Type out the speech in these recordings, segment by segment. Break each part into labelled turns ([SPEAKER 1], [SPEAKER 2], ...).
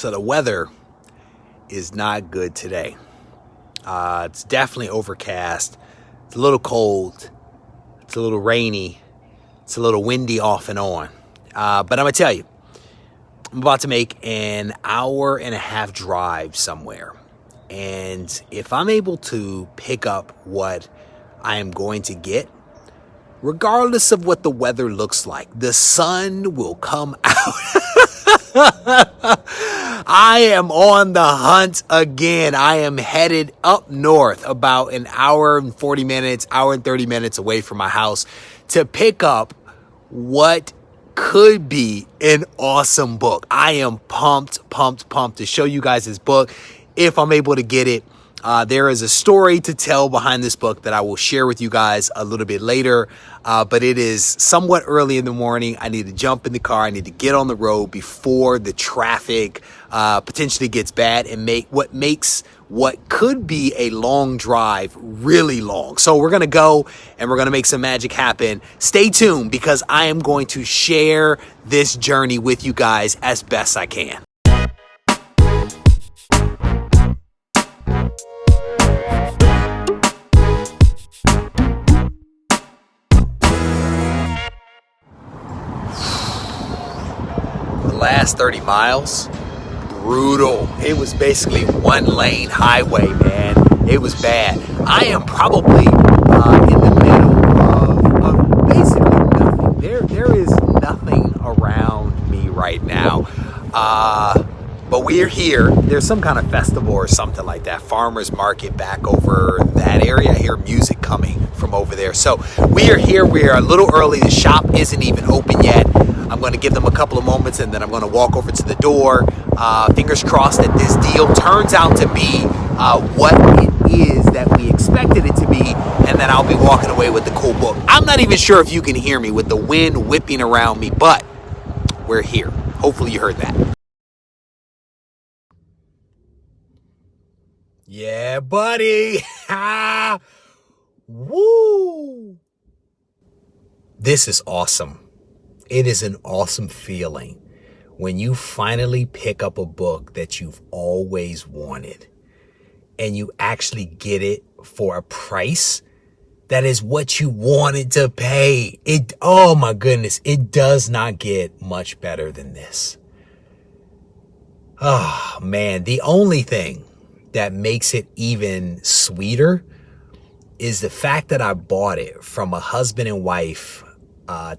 [SPEAKER 1] So the weather is not good today. It's definitely overcast. It's a little cold. It's a little rainy. It's a little windy off and on. But I'm going to tell you, I'm about to make an 1.5-hour drive somewhere. And if I'm able to pick up what I am going to get, regardless of what the weather looks like, the sun will come out. I am on the hunt again. I am headed up north about an hour and 40 minutes, hour and 30 minutes away from my house to pick up what could be an awesome book. I am pumped to show you guys this book if I'm able to get it. There is a story to tell behind this book that I will share with you guys a little bit later. But it is somewhat early in the morning. I need to jump in the car. I need to get on the road before the traffic potentially gets bad and makes what could be a long drive really long. So we're going to go and we're going to make some magic happen. Stay tuned because I am going to share this journey with you guys as best I can. Last 30 miles, brutal. It was basically one lane highway, man. It was bad. I am probably in the middle of basically nothing. There is nothing around me right now. But we're here. There's some kind of festival or something like that. Farmers market back over that area. I hear music coming from over there. So we are here. We are a little early. The shop isn't even open yet. I'm going to give them a couple of moments and then I'm going to walk over to the door. Fingers crossed that this deal turns out to be what it is that we expected it to be. And then I'll be walking away with the cool book. I'm not even sure if you can hear me with the wind whipping around me, but we're here. Hopefully you heard that. Yeah, buddy. Woo. This is awesome. It is an awesome feeling when you finally pick up a book that you've always wanted and you actually get it for a price that is what you wanted to pay. Oh my goodness, it does not get much better than this. Oh man, the only thing that makes it even sweeter is the fact that I bought it from a husband and wife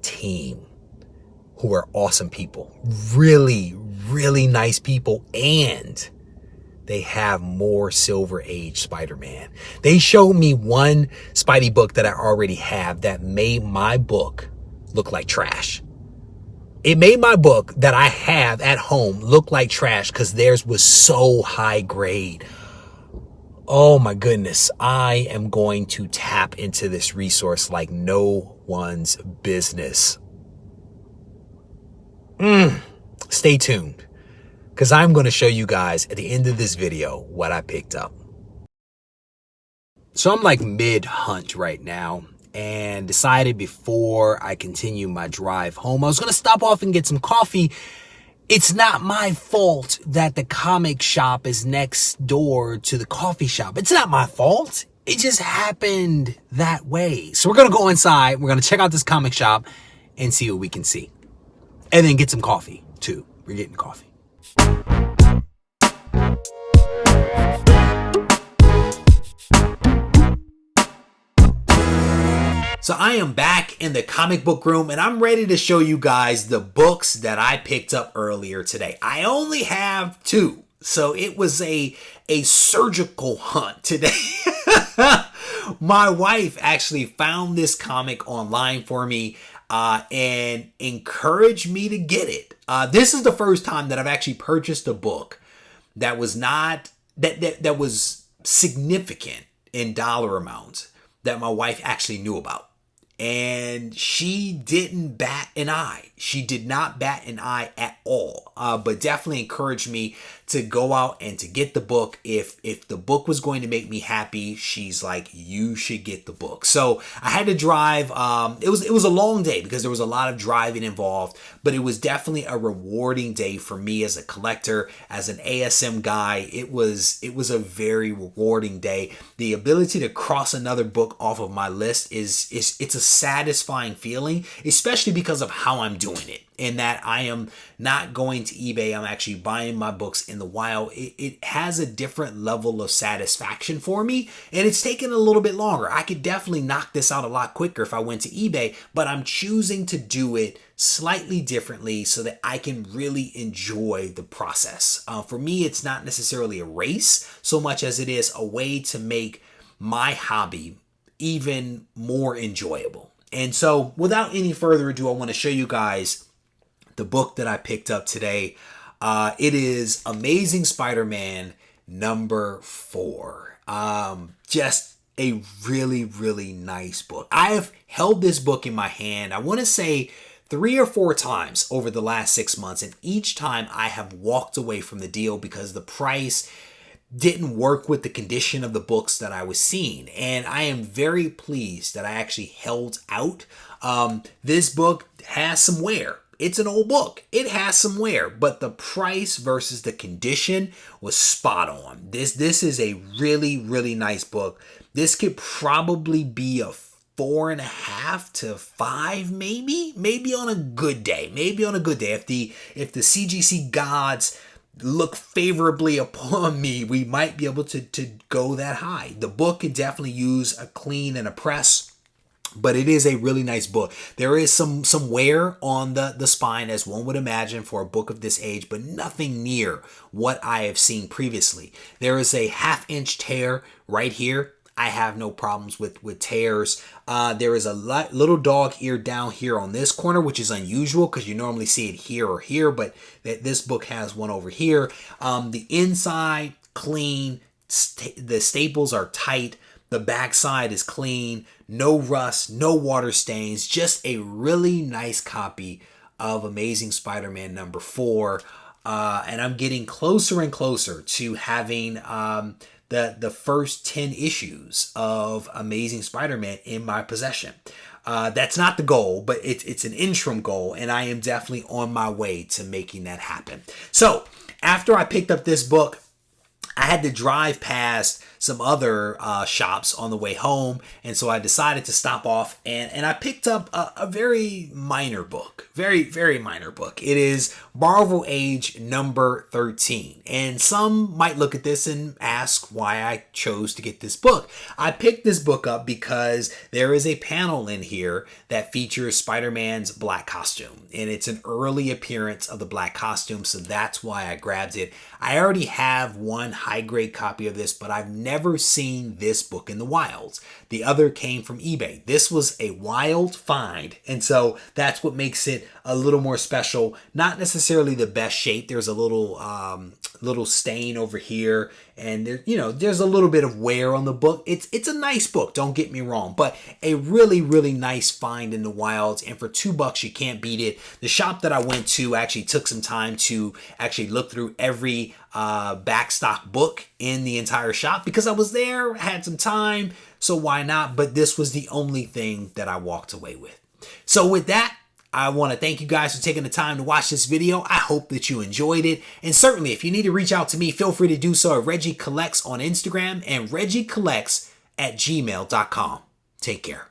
[SPEAKER 1] team who are awesome people, really, really nice people, and they have more Silver Age Spider-Man. They showed me one Spidey book that I already have that made my book look like trash. It made my book that I have at home look like trash because theirs was so high grade. Oh my goodness, I am going to tap into this resource like no one's business. Stay tuned, because I'm going to show you guys at the end of this video what I picked up. So I'm like mid-hunt right now and decided before I continue my drive home, I was going to stop off and get some coffee. It's not my fault that the comic shop is next door to the coffee shop. It's not my fault. It just happened that way. So we're going to go inside. We're going to check out this comic shop and see what we can see. And then get some coffee, too. We're getting coffee. So I am back in the comic book room, and I'm ready to show you guys the books that I picked up earlier today. I only have 2, so it was a surgical hunt today. My wife actually found this comic online for me and encouraged me to get it. This is the first time that I've actually purchased a book that was not that was significant in dollar amounts that my wife actually knew about. and she didn't bat an eye. She did not bat an eye at all, but definitely encouraged me to go out and to get the book. If the book was going to make me happy, she's like, you should get the book. So I had to drive. It was a long day because there was a lot of driving involved, but it was definitely a rewarding day for me as a collector, as an ASM guy. It was a very rewarding day. The ability to cross another book off of my list it's a satisfying feeling, especially because of how I'm doing it, in that I am not going to eBay. I'm actually buying my books in the wild. It has a different level of satisfaction for me, and it's taken a little bit longer. I could definitely knock this out a lot quicker if I went to eBay, but I'm choosing to do it slightly differently so that I can really enjoy the process. For me, it's not necessarily a race so much as it is a way to make my hobby even more enjoyable. And so without any further ado, I want to show you guys the book that I picked up today. It is Amazing Spider-Man number 4. Just a really, really nice book. I have held this book in my hand, I want to say 3 or 4 times over the last 6 months. And each time I have walked away from the deal because the price didn't work with the condition of the books that I was seeing. And I am very pleased that I actually held out. This book has some wear. It's an old book. It has some wear, but the price versus the condition was spot on. This is a really, really nice book. This could probably be a 4.5 to 5, maybe on a good day. If the CGC gods look favorably upon me, we might be able to go that high. The book could definitely use a clean and a press, but it is a really nice book. There is some wear on the spine, as one would imagine for a book of this age, but nothing near what I have seen previously. There is a 1/2-inch tear right here. I have no problems with tears. There is a little dog ear down here on this corner, which is unusual because you normally see it here or here, but this book has one over here. The inside, clean. The staples are tight. The backside is clean. No rust, no water stains. Just a really nice copy of Amazing Spider-Man number 4. And I'm getting closer and closer to having the first 10 issues of Amazing Spider-Man in my possession. That's not the goal, but it's an interim goal, and I am definitely on my way to making that happen. So after I picked up this book, I had to drive past some other shops on the way home, and so I decided to stop off, and I picked up a very minor book. Very, very minor book. It is Marvel Age number 13, and some might look at this and ask why I chose to get this book. I picked this book up because there is a panel in here that features Spider-Man's black costume, and it's an early appearance of the black costume, so that's why I grabbed it. I already have one high-grade copy of this, but I've never seen this book in the wilds. The other came from eBay. This was a wild find, and so that's what makes it a little more special. Not necessarily the best shape. There's a little stain over here, and there's a little bit of wear on the book. It's a nice book, don't get me wrong, but a really, really nice find in the wilds, and for $2 you can't beat it. The shop that I went to actually took some time to actually look through every backstock book in the entire shop because I was there, had some time, so why not? But this was the only thing that I walked away with. So with that, I want to thank you guys for taking the time to watch this video. I hope that you enjoyed it. And certainly, if you need to reach out to me, feel free to do so at Regie Collects on Instagram and RegieCollects@gmail.com. Take care.